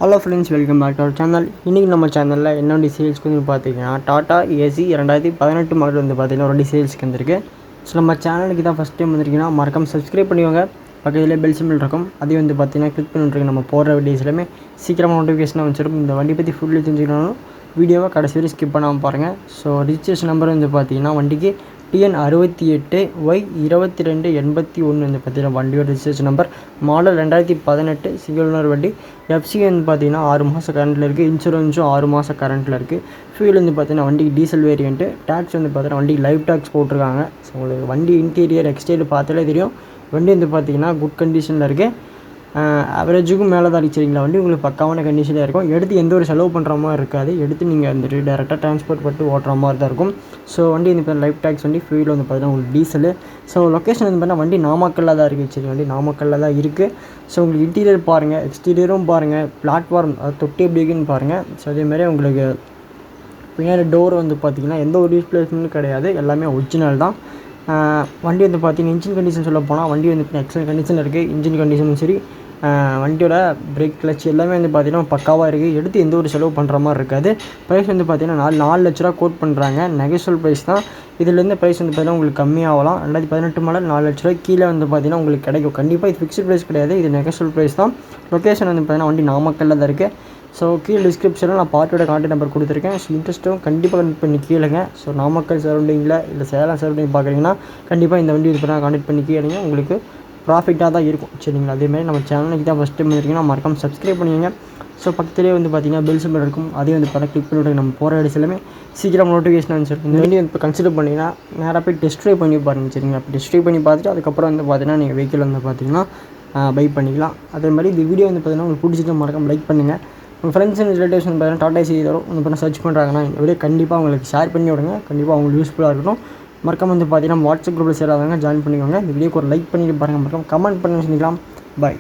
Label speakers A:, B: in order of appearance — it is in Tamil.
A: Hello friends, welcome back to our channel. இன்றைக்கி நம்ம சேனலில் என்ன வண்டி சேல்ஸ்க்கு வந்து பார்த்தீங்கன்னா டாடா ஏசி 2018 மாடல் வந்து பார்த்தீங்கன்னா ஒரு வண்டி சேல்ஸ்க்கு வந்திருக்கு. ஸோ நம்ம சேனலுக்கு தான் ஃபஸ்ட் டைம் வந்திருக்கீங்கன்னா மறக்காம சப்ஸ்கிரைப் பண்ணிக்கோங்க. பக்கத்தில் பெல் சிம்பிள் இருக்கும், அதையும் வந்து பார்த்தீங்கன்னா கிளிக் பண்ணிட்டுருக்கு. நம்ம போடுற வீடியோஸ் எல்லாமே சீக்கிரமாக நோட்டிஃபிகேஷனாக வச்சிருக்கும். இந்த வண்டி பற்றி ஃபுல்லி தெரிஞ்சுக்கணும், வீடியோவை கடைசி வரை ஸ்கிப் பண்ணாமல் பாருங்கள். ஸோ ரிஜிஸ்ட்ரேஷன் நம்பர் வந்து பார்த்தீங்கன்னா வண்டிக்கு TN68Y2281 வந்து பார்த்தீங்கன்னா வண்டியோட registration number. Model 2018 single owner வண்டி. எஃப்சி வந்து பார்த்தீங்கன்னா 6 மாதம் கரண்ட்டில் இருக்குது. இன்சூரன்ஸும் 6 மாதம் கரண்ட்டில் இருக்குது. ஃபியூல் வந்து பார்த்தீங்கன்னா வண்டிக்கு டீசல் வேரியண்ட்டு. டேக்ஸ் வந்து பார்த்தீங்கன்னா வண்டிக்கு லைவ் டேக்ஸ் போட்டிருக்காங்க. ஸோ உங்களுக்கு வண்டி இன்டீரியர் எக்ஸ்டீரியர் பார்த்தாலே தெரியும். வண்டி வந்து பார்த்தீங்கன்னா குட் கண்டிஷனில் இருக்குது. ஆவரேஜுக்கும் மேலே தான் அடிச்சிருங்களா வண்டி உங்களுக்கு பக்காவான கண்டிஷனில் இருக்கும். எடுத்து எந்த ஒரு செலவு பண்ணுற மாதிரி இருக்காது. எடுத்து நீங்கள் வந்துட்டு டேரெக்டாக ட்ரான்ஸ்போர்ட் பண்ணிட்டு ஓட்டுற மாதிரி தான் இருக்கும். ஸோ வண்டி வந்து இப்போ லைஃப் டேக்ஸ் வண்டி. ஃபியூல் வந்து பார்த்தீங்கன்னா உங்களுக்கு டீசலு. ஸோ லொக்கேஷன் வந்து பார்த்தீங்கன்னா வண்டி நாமக்கல்லில் தான் இருக்குது. சரி, வண்டி நாமக்கல்லில் தான் இருக்குது. ஸோ உங்களுக்கு இன்டீரியர் பாருங்கள், எக்ஸ்டீரியரும் பாருங்கள், பிளாட்ஃபார்ம் தொட்டி எப்படி இருக்குன்னு பாருங்கள். ஸோ அதேமாதிரி உங்களுக்கு பின்னாடி டோர் வந்து பார்த்திங்கன்னா எந்த ஒரு ரீப்ளேஸ்மெண்ட்டும் கிடையாது, எல்லாமே ஒரிஜினல் தான். வண்டி வந்து பார்த்திங்கன்னா இன்ஜின் கண்டிஷன் சொல்ல போனால் வண்டி வந்து எக்ஸலன்ட் கண்டிஷனில் இருக்குது. இன்ஜின் கண்டிஷனும் சரி, வண்டியோட பிரேக் கிளச் எல்லாமே வந்து பார்த்திங்கன்னா பக்காவாக இருக்குது. எடுத்து எந்த ஒரு செலவு பண்ணுற மாதிரி இருக்காது. ப்ரைஸ் வந்து பார்த்திங்கன்னா 4 லட்ச ரூபா கோட் பண்ணுறாங்க. நெகோஷியபிள் ப்ரைஸ் தான். இதுலேருந்து ப்ரைஸ் வந்து பார்த்திங்கன்னா உங்களுக்கு கம்மியாகலாம். 2018 மாடல் 4 லட்ச ரூபாய் கீழே வந்து பார்த்திங்கன்னா உங்களுக்கு கிடைக்கும். கண்டிப்பாக இது ஃபிக்ஸ்டு ப்ரைஸ் கிடையாது, இது நெகோஷியபிள் ப்ரைஸ் தான். லொக்கேஷன் வந்து பார்த்திங்கன்னா வண்டி நாமக்கல்லில் தான் இருக்குது. ஸோ கீழே டிஸ்கிரிப்ஷனில் நான் பார்ட்டியோட கான்டாக்ட் நம்பர் கொடுத்துருக்கேன். ஸோ இன்ட்ரெஸ்ட்டும் கண்டிப்பாக கனெக்ட் பண்ணி கேளுங்க. ஸோ நாமக்கல் சரௌண்டிங்கில் இல்லை சேலம் சரௌண்டிங் பார்க்குறீங்கன்னா கண்டிப்பாக இந்த வண்டி இது பண்ணால் கான்டாக்ட் பண்ணி கேளுங்க, உங்களுக்கு ப்ராஃபிட்டாக தான் இருக்கும். சரிங்களா? அதேமாதிரி நம்ம சேனலுக்கு தான் ஃபஸ்ட் டைம் பண்ணியிருக்கீங்கன்னா மறக்காம சப்ஸ்கிரைப் பண்ணிக்கோங்க. ஸோ பக்கத்துலேயே வந்து பார்த்திங்கன்னா பெல் சிம்பிள் இருக்கும், அதையும் வந்து பார்த்தா கிளிக் பண்ணிவிட்டு நம்ம போகிற இடத்துல எல்லாமே சீக்கிரம் நோட்டிஃபிகேஷன் வந்துருக்கும். இந்த வண்டி இப்போ கன்சிடர் பண்ணிங்கன்னா நேராக போய் டெஸ்ட் ட்ரைவ் பண்ணி பாருங்கள். சரிங்களா? இப்போ டெஸ்ட் ட்ரைவ் பண்ணி பார்த்துட்டு அதுக்கப்புறம் வந்து பார்த்தீங்கன்னா நீங்கள் வெஹிக்கிள் வந்து பார்த்திங்கன்னா பை பண்ணிக்கலாம். அதே மாதிரி இந்த வீடியோ வந்து பார்த்திங்கன்னா உங்களுக்கு பிடிச்சிட்டு மறக்காம லைக் பண்ணுங்கள். உங்கள் ஃப்ரெண்ட்ஸ் அண்ட் ரிலேட்டிவ்ஸ் வந்து பார்த்தீங்கன்னா டாடா ஏசி தரும் வந்து பார்த்தா சர்ச் பண்ணுறாங்கன்னா இந்த வீடியோ கண்டிப்பாக உங்களுக்கு ஷேர் பண்ணி விடுங்க. கண்டிப்பாக அவங்களுக்கு யூஸ்ஃபுல்லாக இருக்கட்டும். மறக்காம வந்து பார்த்தீங்கன்னா வாட்ஸ்அப் குரூப்பில் சேராதவங்க ஜாயின் பண்ணிக்கோங்க. இந்த வீடியோக்கு ஒரு லைக் பண்ணிட்டு பாருங்கள். மறக்காம கமெண்ட் பண்ணி வச்சுக்கலாம். பாய்.